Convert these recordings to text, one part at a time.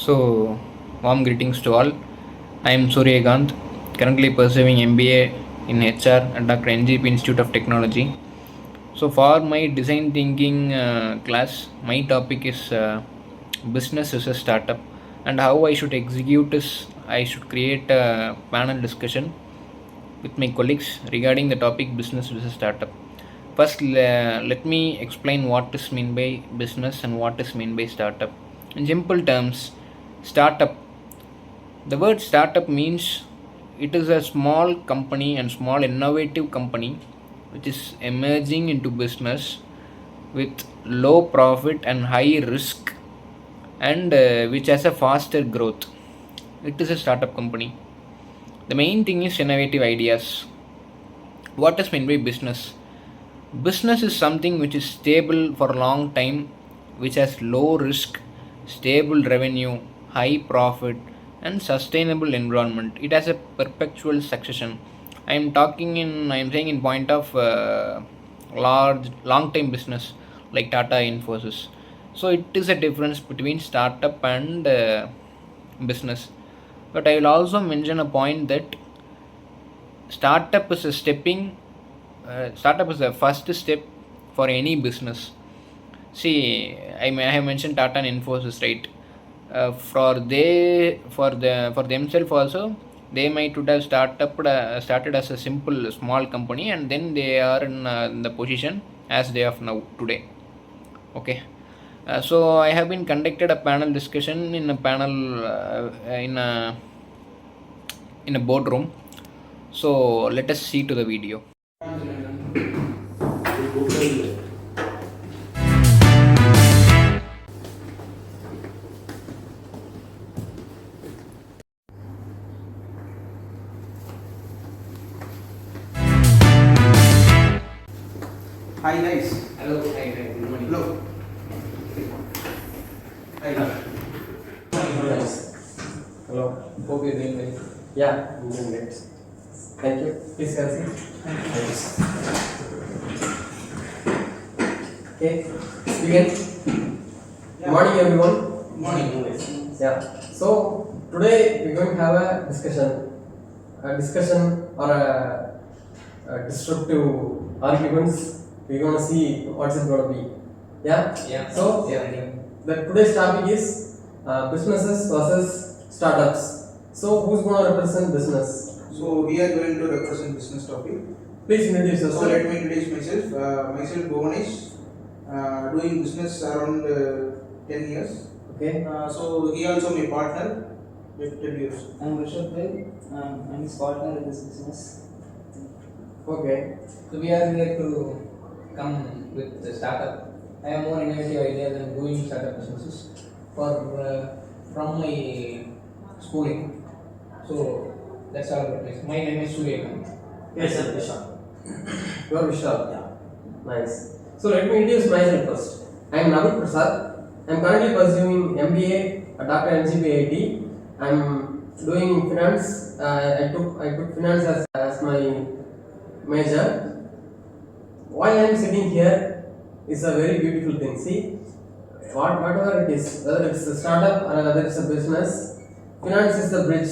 So, warm greetings to all. I am Suryakant, currently pursuing MBA in HR at Dr. NGP Institute of Technology. So, for my design thinking class, my topic is business as a startup, and how I should execute is I should create a panel discussion with my colleagues regarding the topic business as a startup. First, let me explain what is meant by business and what is meant by startup. In simple terms, startup, the word startup means it is a small company and small innovative company which is emerging into business with low profit and high risk, and which has a faster growth. It is a startup company. The main thing is innovative ideas. What is meant by business? Business is something which is stable for a long time, which has low risk, stable revenue, high profit, and sustainable environment. It has a perpetual succession. I am saying in point of large, long time business like Tata Infosys. So it is a difference between startup and business. But I will also mention a point that startup is a startup is the first step for any business. See, I have mentioned Tata and Infosys, right? For themselves also, they might would have started as a simple small company, and then they are in the position as they have now today. Okay. So I have been conducted a panel discussion in a panel in a boardroom. So let us see to the video. Hi guys. Hello, hi, good morning. Hello. Hi. Hello. Hope you're doing well. Yeah, I'm doing great. Thank you. Please have a seat. Thanks. Okay. Begin. Yeah. Morning, everyone. Morning. Yeah. So today we're going to have a discussion or a disruptive arguments. We're going to see what's it going to be. Yeah. Yeah. So the today's topic is businesses versus startups. So who's going to represent business? So we are going to represent business topic. Please introduce So yourself. let me introduce myself. Myself Bhuvanesh, doing business around 10 years. Okay. So he also my partner with 10 years. I'm Rishabh Dev. I'm his partner in this business. Okay. So we are here to come with the startup. I have more innovative ideas than doing startup businesses from my schooling. So that's all about this. My name is Suryakant. Yes, sir. Vishal. You are Vishal. Yeah. Nice. So let me introduce myself first. I am Navid Prasad. I am currently pursuing MBA at Dr. NGP IIT. I am doing finance. I took finance as my major. Why I am sitting here is a very beautiful thing. See, whatever it is, whether it's a startup or whether it's a business, finance is the bridge.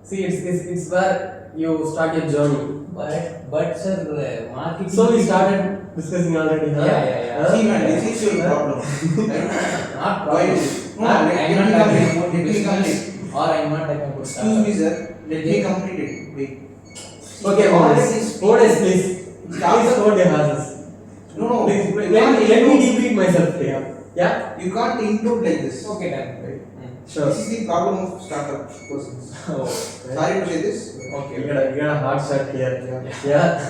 See, it's where you start your journey. But sir, marketing. So we started discussing already. Huh? Yeah. Huh? See man, this is your problem. Not Why? problem. No, I'm let not me talking complete. about the Let me business, complete. or I'm not talking about Excuse me, startup. sir. Let me complete it. Wait. Okay, Boris, please. Please hold your horses. No. Please, You let me can't debrief myself here. Yeah? You can't include like this. Okay, done. Sure. This is the problem of startup persons. Oh, Sorry to say this. Okay. You got a hard shot here. Yeah.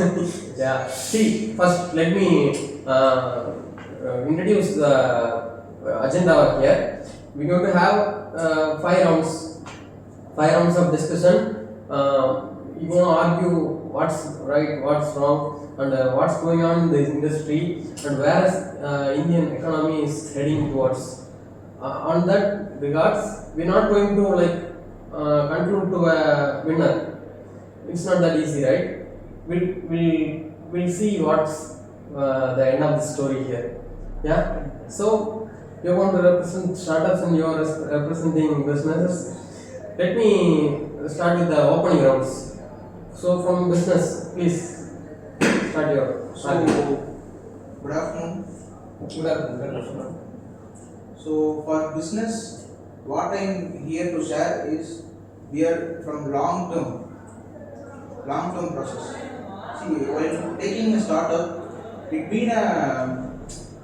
Yeah. See, first let me introduce the agenda here. We're going to have 5 rounds of discussion. You're going to argue what's right, what's wrong, and what's going on in the industry, and where is Indian economy is heading towards. On that regards, we're not going to conclude to a winner. It's not that easy, right? We'll see what's the end of the story here. Yeah. So You want to represent startups and you are representing businesses. Let me start with the opening rounds. So from business, please start your So, argument. good afternoon. Good afternoon. So, for business, what I am here to share is we are from long term process. See, while taking a startup, it been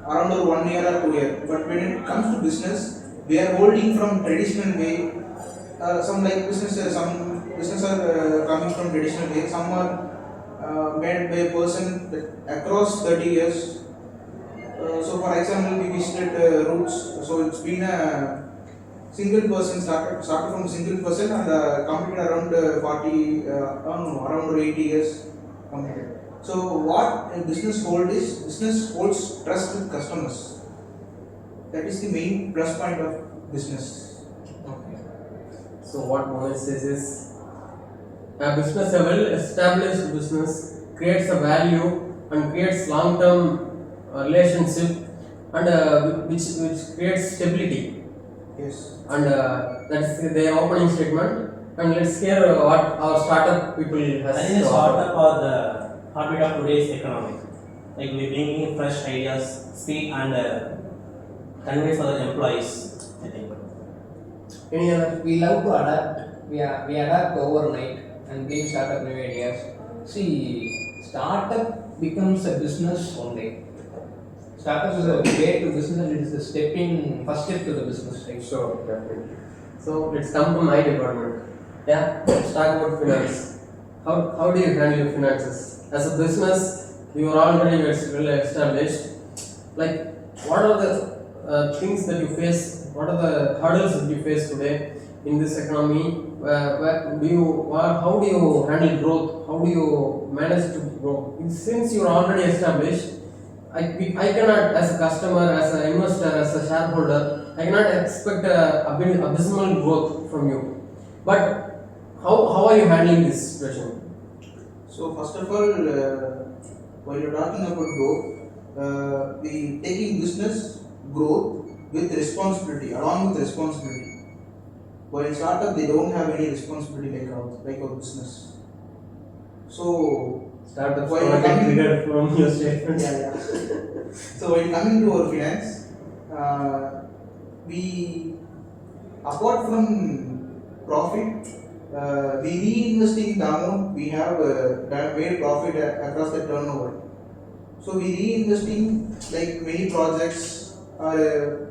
around 1 year or 2 year. But when it comes to business, we are holding from traditional way. Some like businesses, some businesses are coming from traditional way. Some are made by a person that across 30 years. So, for example, we visited Roots. So, it's been a single person started from single person and completed around 40, no, around 80 years completed. So, what a business hold is business holds trust with customers. That is the main plus point of business. Okay. So what Mohan says is a business, a well-established business creates a value and creates long-term relationship and which creates stability. Yes. And that's their opening statement. And let's hear what our startup people has I think to the offer. startup are the heartbeat of today's economy. Like we bringing fresh ideas, speed and convenience for the employees. I think. Any other? We love to adapt. We adapt overnight and bring startup new ideas. See, startup becomes a business one day. Startup is a way to business. It is the first step to the business. Right? Sure, definitely. So let's come to my department. Yeah, let's talk about finance. How do you handle your finances? As a business, you are already well established. Like, what are the things that you face? What are the hurdles that you face today in this economy? How do you handle growth? How do you manage to grow? Since you are already established, I cannot, as a customer, as an investor, as a shareholder, I cannot expect abysmal growth from you. But how are you handling this situation? So, first of all, while you're talking about growth, we taking business growth with responsibility, along with responsibility. While startup, they don't have any responsibility like our business. So, Startups while don't get coming, triggered from your statements. yeah. So, while coming to our finance, we apart from profit, we reinvesting the amount we have made profit across the turnover. So we reinvesting like many projects or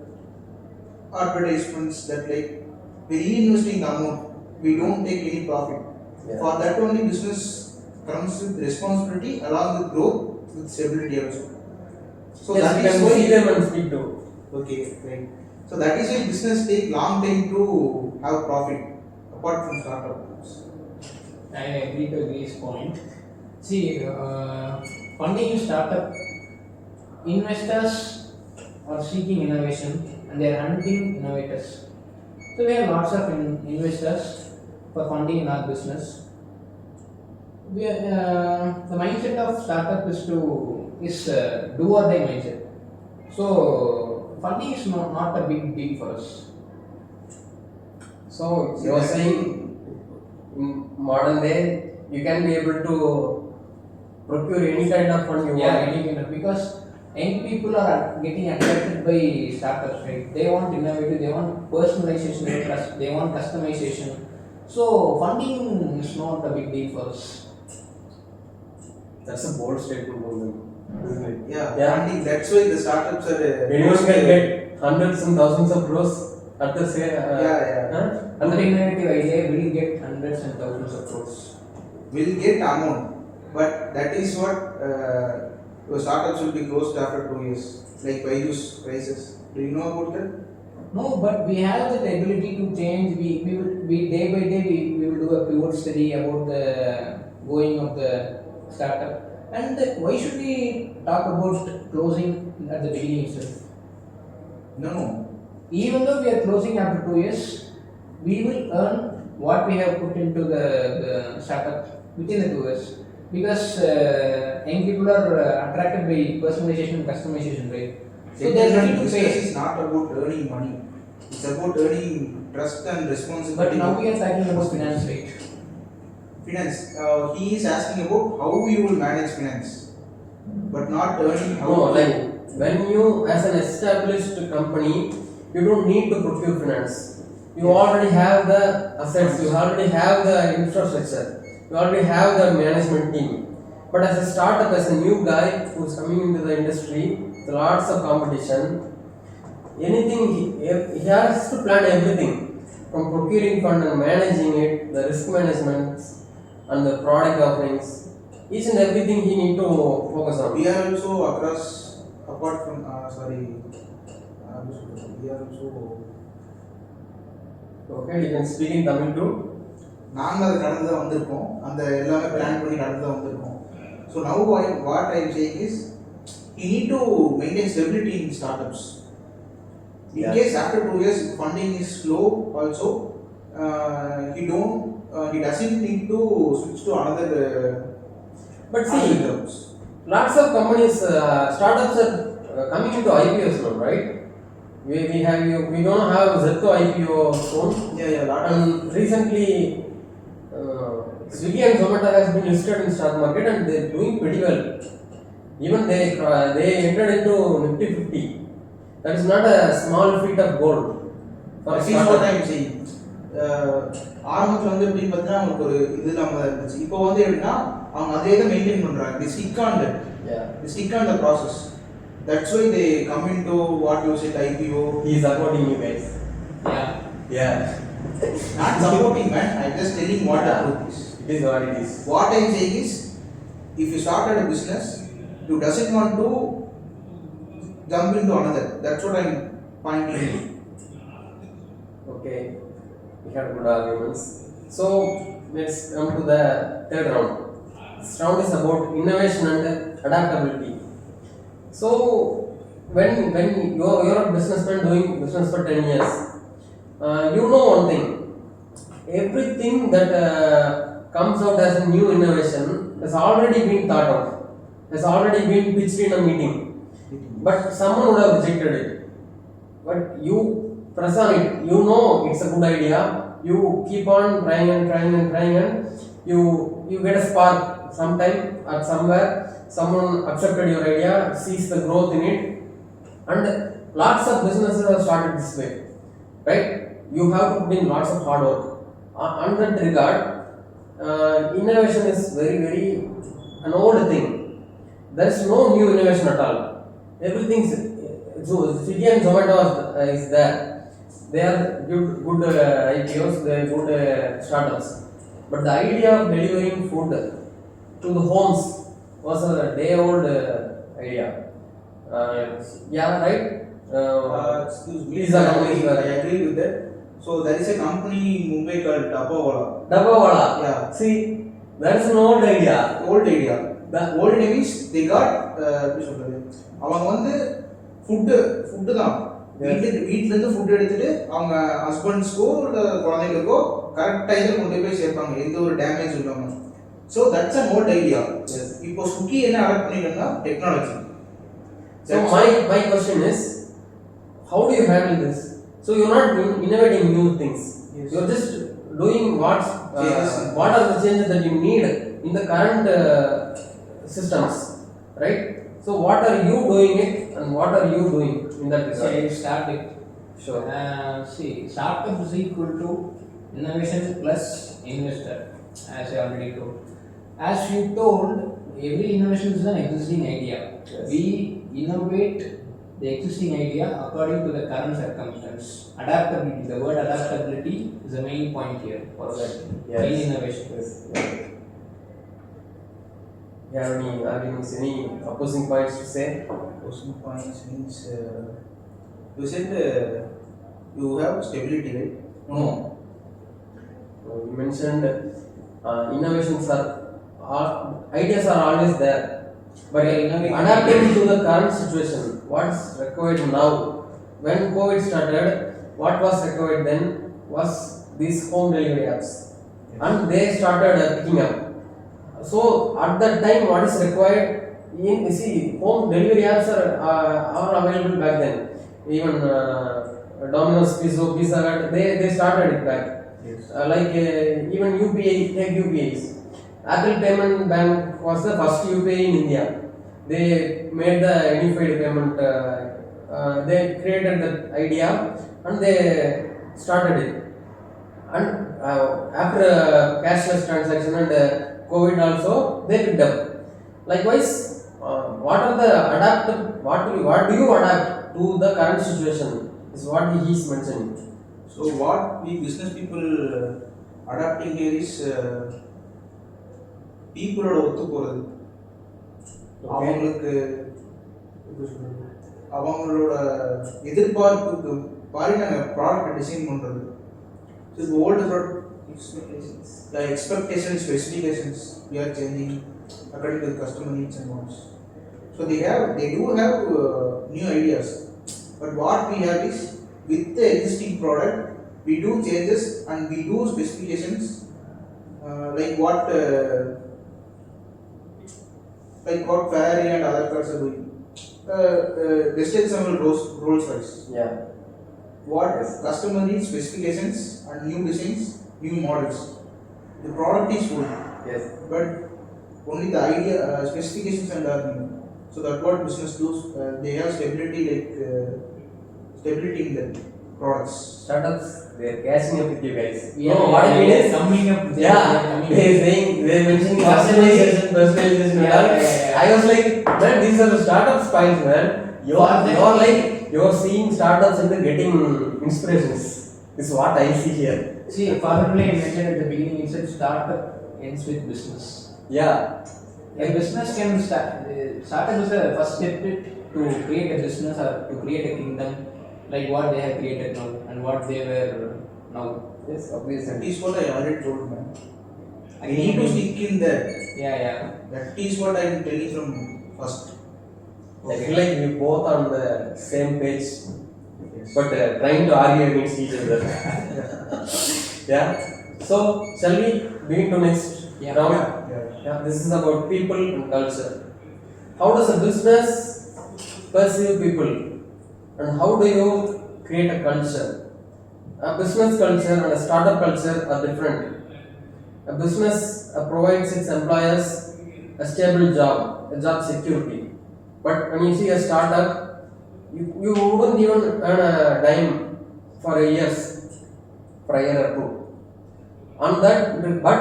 advertisements that like we reinvesting the amount. We don't take any profit. Yeah. For that only business comes with responsibility along with growth with stability also. So Yes, that you is can why see them and speak to. okay, right. So that is why business take long time to have profit apart from startups. I agree to this point. See, funding startup investors are seeking innovation and they are hunting innovators. So we have lots of investors for funding in our business. The mindset of startup is do or die mindset. So funding is not a big deal for us. So you are saying in modern day you can be able to procure any kind of fund you Yeah, want. any kind of because young people are getting attracted by startups, right? They want innovative, they want personalization, they want customization. So funding is not a big deal for us. That's a bold statement from them, isn't it? Yeah, Yeah. funding. That's why the startups are. Anyone can get hundreds and thousands of crores at the same. Yeah. Huh? Another innovative idea will get hundreds and thousands of crores. Will get amount, but that is what the startups will be closed after 2 years, like Byju's prices. Do you know about that? No, but we have that ability to change. We day by day we will do a pivot study about the going of the startup. And why should we talk about closing at the beginning itself? No. Even though we are closing after 2 years, we will earn what we have put into the startup within the 2 years. Because young people are attracted by personalization and customization, right? So they are ready to business pay. is not about earning money. It's about earning trust and But responsibility. now we are talking about finance, right? Finance. He is asking about how you will manage finance, but not earning how. No, like when you, as an established company, you don't need to procure finance. You already have the assets, you already have the infrastructure, you already have the management team. But as a startup, as a new guy who's coming into the industry, with lots of competition, anything he has to plan everything from procuring fund and managing it, the risk management and the product offerings. Each and everything he need to focus on. We are also across, apart from, we are also, Okay, you can speak in Tamil too. நாங்கள் அதை கடந்து தான் வந்திருக்கோம், அந்த எல்லாமே plan பண்ணி கடந்து தான் வந்திருக்கோம். So now what I am saying is he need to maintain stability in startups. In Yeah. case after 2 years funding is slow also, he doesn't need to switch to another But see, jobs. lots of companies, startups are coming into IPOs now, right? We don't have Zepto IPO soon. Yeah, lot of And recently, Swiggy and Zomato has been listed in stock market and they're doing pretty well. Even they entered into Nifty 50. That is not a small feat of gold for a that is what startup. I am saying. ஆரம்பத்தில் வந்து எப்படின்னு பார்த்தீங்கன்னா அவங்களுக்கு ஒரு இது இல்லாமல் இருந்துச்சு. இப்போ வந்து எப்படின்னா அவங்க அதே தான் மெயின்டைன் பண்ணுறாங்க. They stick on that. Yeah. They stick on the process. That's why they come into what you said IPO. He is supporting you guys. Yeah. Yeah. Not supporting, man. I'm just telling what the Yeah. truth is. It is what it is. What I'm saying is, if you started a business, you doesn't want to jump into another. That's what I'm pointing. Okay, we had good arguments. So let's come to the third round. This round is about innovation and adaptability. So when you're a businessman doing business for 10 years, you know one thing. Everything that comes out as a new innovation has already been thought of, has already been pitched in a meeting. But someone would have rejected it. But you press on it. You know it's a good idea. You keep on trying and you get a spark sometime at somewhere. Someone accepted your idea, sees the growth in it, and lots of businesses have started this way, right? You have to put in lots of hard work. On that regard, innovation is very an old thing. There is no new innovation at all. Everything's so Swiggy and Zomato is there. They are good IPOs, they are good startups. But the idea of delivering food to the homes was a day-old idea. Yeah, right. Excuse me. These are companies I agree with that. So there is a company in Mumbai called Dabawala. Dabawala. Yeah. See, that is an old idea. Old idea. The old idea means they got எப்படி சொல்றது, அவங்க வந்து food தான் வீட்டிலேருந்து food எடுத்துட்டு அவங்க ஹஸ்பண்ட்ஸ்க்கோ இல்லை குழந்தைங்களுக்கோ correct டைமில் கொண்டு போய் சேர்ப்பாங்க, எந்த ஒரு டேமேஜ் இல்லாமல். So that's an old idea. இப்போ ஸ்விக்கி என்ன அடாப்ட் பண்ணிக்கணும்னா technology. So my question is, how do you handle this? So you're not innovating new things. Yes. You're just doing what are the changes that you need in the current systems, right? So what are you doing it and what are you doing in that So regard? I start it. Sure. See, startup is equal to innovation plus investor, as I already told. As you told, every innovation is an existing idea. Yes. We innovate the existing idea according to the current circumstance. Adaptability, the word adaptability is the main point here for that. Yes. Main innovation. Yes. You have any arguments, any opposing points to say? Question points means you said you have stability, right? No. You mentioned innovations are ideas are always there, but adapting to the current situation, what's required now? When COVID started, what was required then was these home delivery apps, and they started picking up. So at that time, what is required You see, home delivery apps are available back then. Even Domino's Pizza Hut, they started it back. Yes. Even UPI, take UPIs. Apple Payment Bank was the first UPI in India. They made the unified payment. They created that idea and they started it. And after cashless transaction and COVID also, they picked up. Likewise, what are the adapt? What do you adapt to the current situation? Is what he is mentioning. So what we business people adapting here is peopleோட ஒத்து போறது. அவங்களுக்கு அவங்களோட எதிர்பார்ப்புக்கு மாதிரி நாங்கள் product design பண்ணுறது. So இது old product the expectations, specifications we are changing according to the customer needs and wants. So they do have new ideas, but what we have is with the existing product we do changes and we do specifications like what Ferrari and other cars are doing. Just example Rolls Royce. Yeah. What customer needs specifications and new designs, new models. The product is good, Yes. but only the idea specifications and are new. So that's what business does. They have stability in the products. Startups, they are catching up with you guys. Yeah, No, what I mean is, coming up. they are saying, they are mentioning personalization. Yeah, yeah. I was like, man, these are the startup spies, man. You are seeing startups and getting inspirations. This is what I see here. See, formally I mentioned at the beginning, it's a startup ends with business. Yeah. A business can start. Startup is the first step to create a business or to create a kingdom, like what they have created now and what they were now. Yes, obviously. That is what I already told, man. I Again, need to stick in there. Yeah. That is what I am telling from first. I feel like we both on the same page, but trying to argue against each other. Yeah. So, shall we begin to next Yeah. round? Yeah. This is about people and culture. How does a business perceive people, and how do you create a culture? A business culture and a startup culture are different. A business provides its employers a stable job, a job security. But when you see a startup, you wouldn't even earn a dime for a year or two. On that, but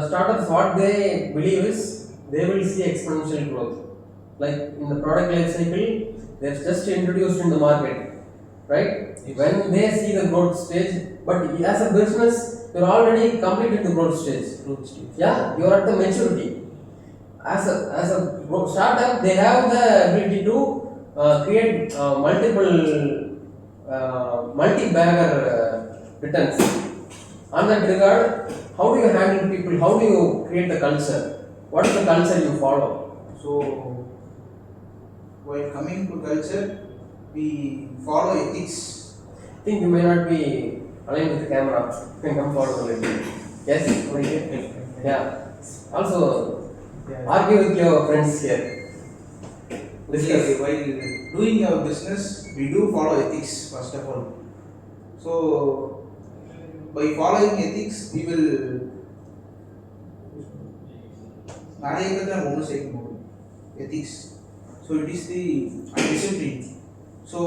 startups, what they believe is they will see exponential growth. Like in the product life cycle, they're just introduced in the market, right? When they see the growth stage, but as a business, you're already completed the growth stage. Yeah, you're at the maturity. As a startup, they have the ability to create multi-bagger returns. On that regard, how do you handle people? How do you create the culture? What is the culture you follow? So while coming to culture, we follow ethics. I think you may not be aligned with the camera. You can come forward a little. Yes? Over here? Yeah. Also, argue with your friends here. Discuss. While doing our business, we do follow ethics first of all. So by following ethics, we will ethics. So it is the discipline. So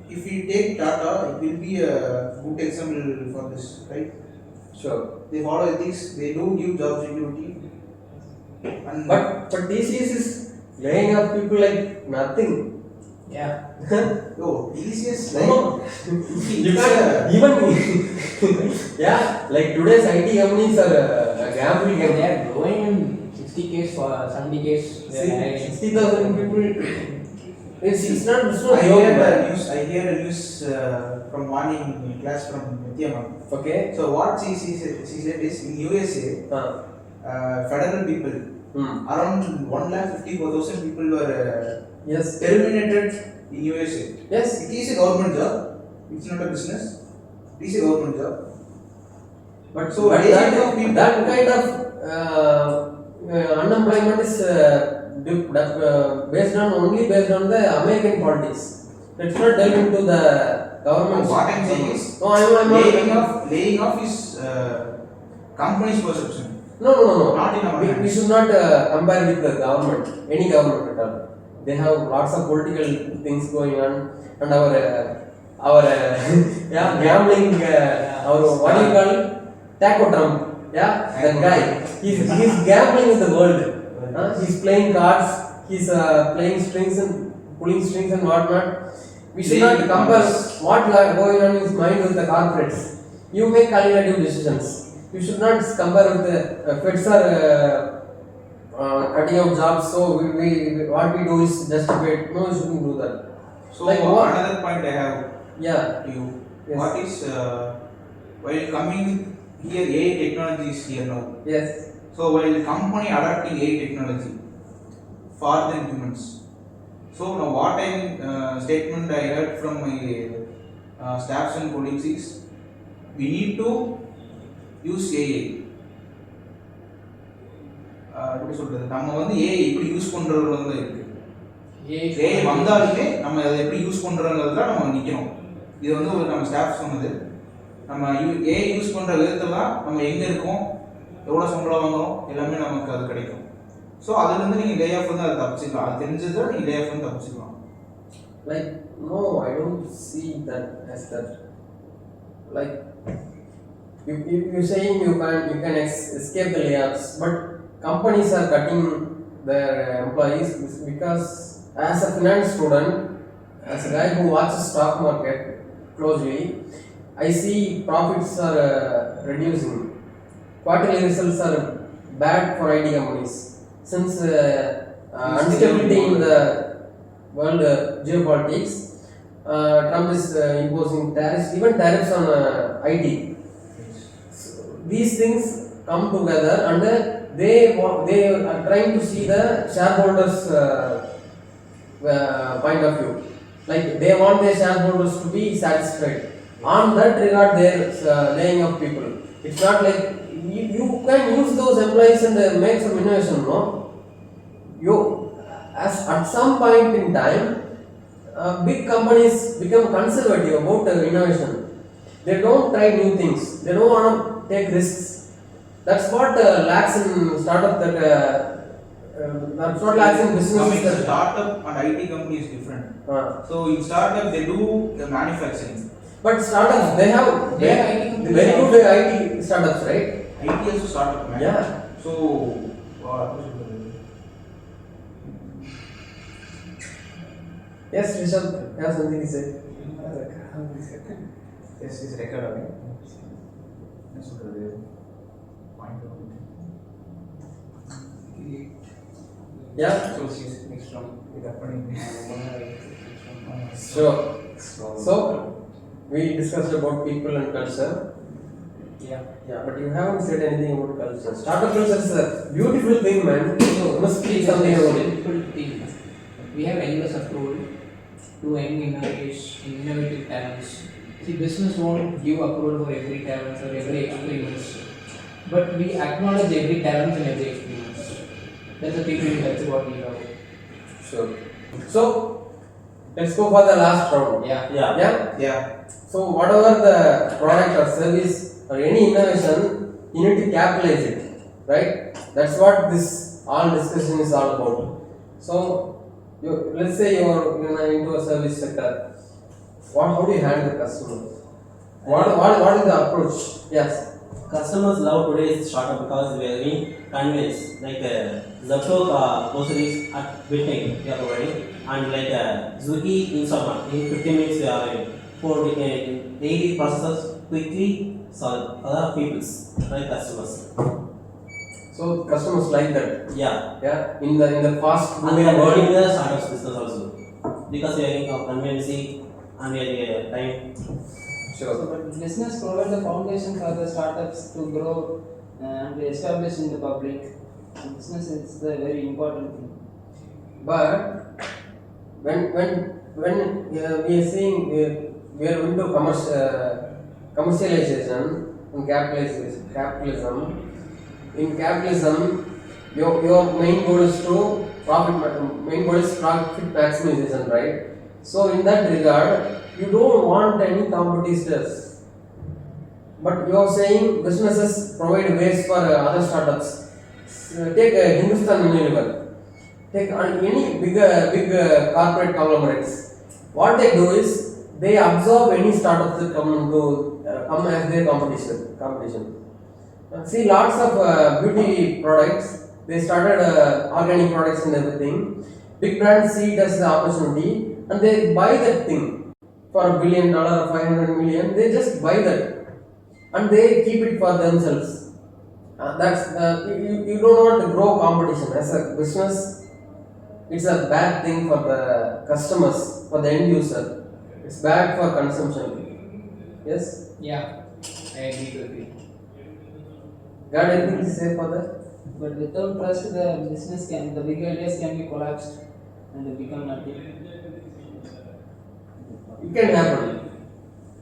if we take Tata, it will be a good example for this, right? Sure. They follow ethics, they do give job security. And But TCS is laying off people like nothing. Yeah. TCS No. You can't even yeah, like today's IT companies are a gambling They game. are growing in 60K for 70K. See, 60,000 people. It's not I joke, hear man. a news from morning class from Nitya. Okay. So what she said is in USA, federal people, around 1,54,000 people were Yes. terminated in USA. Yes. It is a government job. It's not a business. It is a government job. But So but that kind of people- that kind of unemployment is based on the American politics. Let's not delve into the government. What I'm saying is, no, I'm laying off is company's perception. No. Not in our We hands. should not compare with the government, any government at all. They have lots of political things going on, and our yeah, gambling, our what do you call it? Taco Trump, yeah, that guy. He's gambling with the world. He's playing cards. He's playing strings and pulling strings and whatnot. We should not compare what is going on in his mind with the corporates. You make calculative decisions. You should not compare with the feds are cutting out jobs. So we what we do is justified. No, you shouldn't do that. So Like what? another point I have Yeah. to you. Yes. What is while coming here, AI technology is here now. Yes. So while company adapting AI technology for the humans. So now what statement I heard from my staffs and colleagues is, we need to use AI. எப்படி சொல்றது, நம்ம வந்து AI எப்படி use பண்றதுல தான் இருக்கு. AI வந்தாலுமே நம்ம அதை எப்படி யூஸ் பண்றோங்கிறது தான் நம்ம நிற்கணும். இது வந்து ஒரு நம்ம ஸ்டாஃப் சொன்னது. நம்ம ஏஐ யூஸ் பண்ற விதத்தில் தான் நம்ம எங்கே இருக்கோம், எவ்வளோ சம்பளம் வாங்குறோம், எல்லாமே நமக்கு அது கிடைக்கும். ஸோ அதுலேருந்து நீங்கள் லே ஆஃப் வந்து அதை தப்பிச்சிக்கலாம். அது தெரிஞ்சதை நீங்கள் லே ஆஃப் வந்து தப்பிச்சிக்கலாம். Like, no, I don't see that as that. Like, you're saying you can escape the layoffs, but companies are cutting their employees because as a finance student, as a guy who watches stock market closely, I see profits are reducing. Quarterly results are bad for IT companies since instability in the world geopolitics. Trump is imposing tariffs, even tariffs on IT. So, these things come together and they are trying to see the shareholders' point of view. Like they want their shareholders to be satisfied. On that regard, they are laying off people. It's not like you can use those employees and make some innovation. No, as at some point in time, big companies become conservative about innovation. They don't try new things. They don't want to take risks. That's what lacks in startup. That's what lacks in business. Coming to startup and IT company is different. So in startup they do the manufacturing. But startups, they have IT companies very good IT startups, right? IT also startup, man. Yeah. So Yes, Rishabh, you have something to say. yes, is record again. என்ன சொல்றது? Point out. Yeah. So next round இது அப்படி. Sure. So we discussed about people and culture. Yeah. Yeah, but you haven't said anything about culture. Startup culture is a beautiful thing, man. So you must speak something about it. Simple thing. We have endless approval to young innovative talents. See, business won't give approval for every talent or every experiments, but we acknowledge every talent and every experiments. That's the thing. That's what we love. Sure. So let's go for the last round. Yeah. Yeah. Yeah. So whatever the product or service or any innovation, you need to capitalize it, right? That's what this all discussion is all about. So let's say you're into a service sector. How do you handle the customer? What is the approach? Yes. Customers love today's startup because we are being convinced. Like Zepto groceries at Bitcoin we are providing, and like Zuki Instamart in 15 minutes we are having. For daily processes quickly solve other people's right customers. So customers like that. Yeah. Yeah. In the fast And we are burning the startups business also because we are having conveniency and we are time. Sure. So, but business provides the foundation for the startups to grow and establish in the public. Business is the very important thing. But when we are seeing we are into commercialization and capitalism. In capitalism, your main goal is to main goal is profit maximization, right? So in that regard, you don't want any competitors, but you are saying businesses provide ways for other startups. Take Hindustan Unilever, take any corporate conglomerates. What they do is they absorb any startups that come as their competition. See, lots of beauty products. They started organic products and everything. Big brands see it as the opportunity and they buy that thing for $1 billion or 500 million. They just buy that and they keep it for themselves. That's you don't want to grow competition as a business. It's a bad thing for the customers, for the end user. It's bad for consumption. Yes. Yeah, I agree to agree. Got anything to say for that? But without trust, the big ideas can be collapsed and they become nothing. It can happen.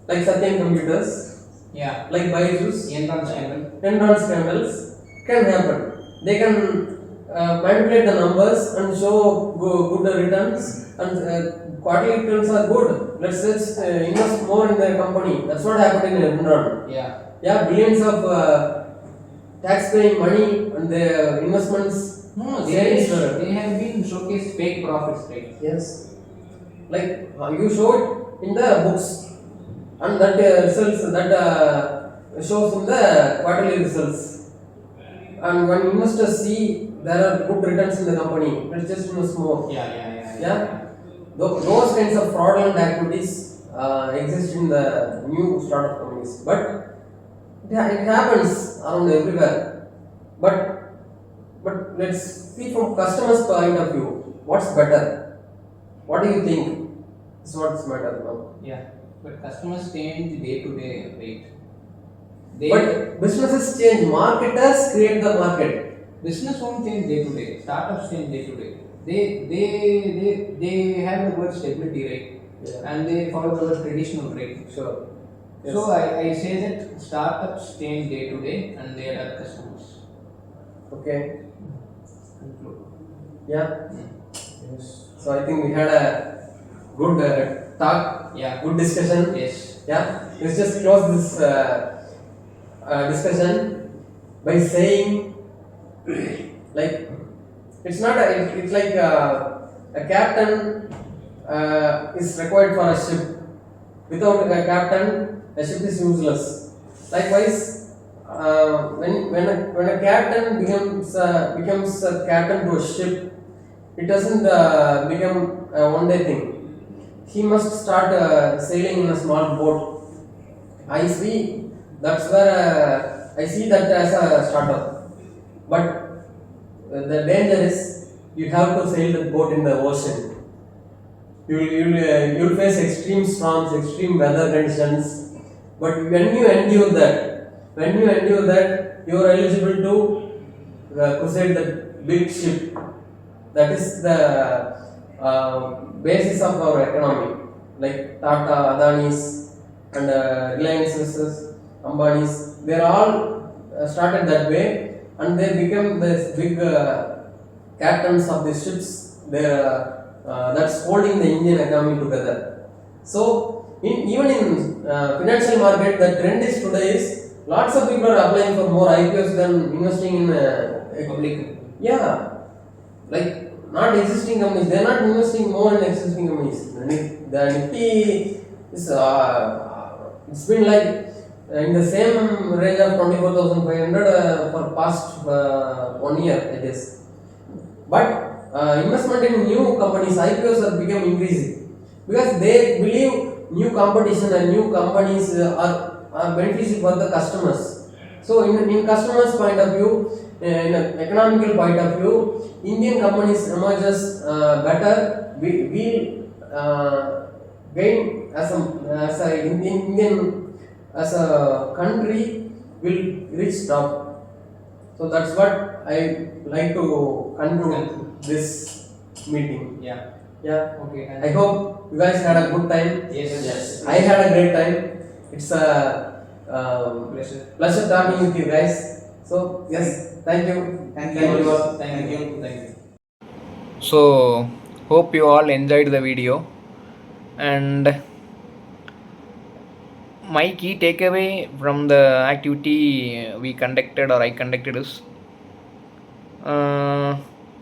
Like Satyam Computers, Yeah, like Byju's, Enron scandal. Enron scandals can happen. They can manipulate the numbers and show good returns, and quarterly returns are good. Let's just invest more in the company. That's what happened in Enron. Yeah, Yeah, billions of tax-paying money and the investments. no, savings were- they have been showcased fake profits, right? Yes. Like you show it in the books, and that results that shows in the quarterly results. And when investors see there are good returns in the company, let's just invest more. Yeah. Those kinds of fraudulent activities exist in the new startup companies, but it happens around everywhere. But let's see from customers' point of view, what's better? What do you think is what's better now? Yeah, but customers change day to day, right? But businesses change, marketers create the market. Business won't change day to day. Startups change day to day. They have the word stability, right? Yeah. And they follow the word traditional, right? Sure. Yes. So I say that startups change day to day and they are customers. Okay. Conclude. Yeah. Yes. So I think we had a good talk, Yeah. good discussion. Yes. Yeah. Let's just close this discussion by saying, like, it's like a captain is required for a ship. Without a captain, a ship is useless. Likewise, when a captain becomes a captain to a ship, it doesn't become a one-day thing. He must start sailing in a small boat. I see that as a startup, but the danger is you have to sail the boat in the ocean. You'll face extreme storms, extreme weather conditions. But when you endure that, you are eligible to crusade the big ship. That is the basis of our economy. Like Tata, Adani's, and Reliance's, Ambani's, they are all started that way, and they become this big captains of the ships. That's holding the Indian economy together. So, even in financial market, the trend is today is lots of people are applying for more IPOs than investing in Public. yeah, like not existing companies. They are not investing more in existing companies. The Nifty is it's been like in the same range of 24,500 for past 1 year, I guess. But investment in new companies, IPOs are become increasing because they believe new competition and new companies are beneficial for the customers. So in customers' point of view, in an economical point of view, Indian companies emerges better. We gain as a Indian as a country will reach top. So that's what I like to conclude this meeting. Yeah. Yeah. Okay. I hope you guys had a good time. Yes. I had a great time. It's a Pleasure. pleasure talking with you guys. So yes, thank you. Thank Thank you. you. Thank you. Thank you. So hope you all enjoyed the video, and my key takeaway from the activity we conducted or I conducted is,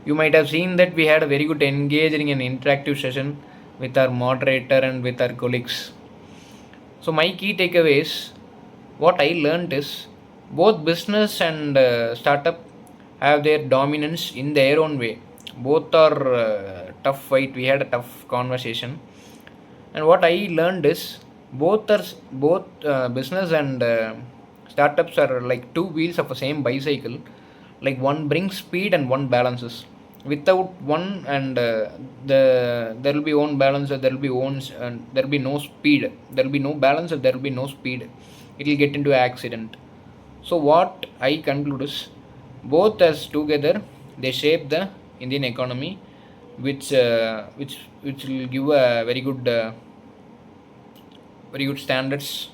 you might have seen that we had a very good engaging and interactive session with our moderator and with our colleagues. So my key takeaways, what I learned is, both business and startup have their dominance in their own way. Both are tough fight. We had a tough conversation, and what I learned is, both business and startups are like two wheels of the same bicycle. Like one brings speed and one balances. Without one and there will be own balance, there will be there will be no speed. There will be no balance, there will be no speed. It will get into accident. So what I conclude is, both as together they shape the Indian economy, which will give a very good standards,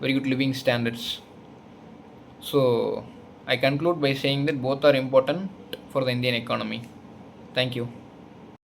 very good living standards. So I conclude by saying that both are important for the Indian economy. Thank you.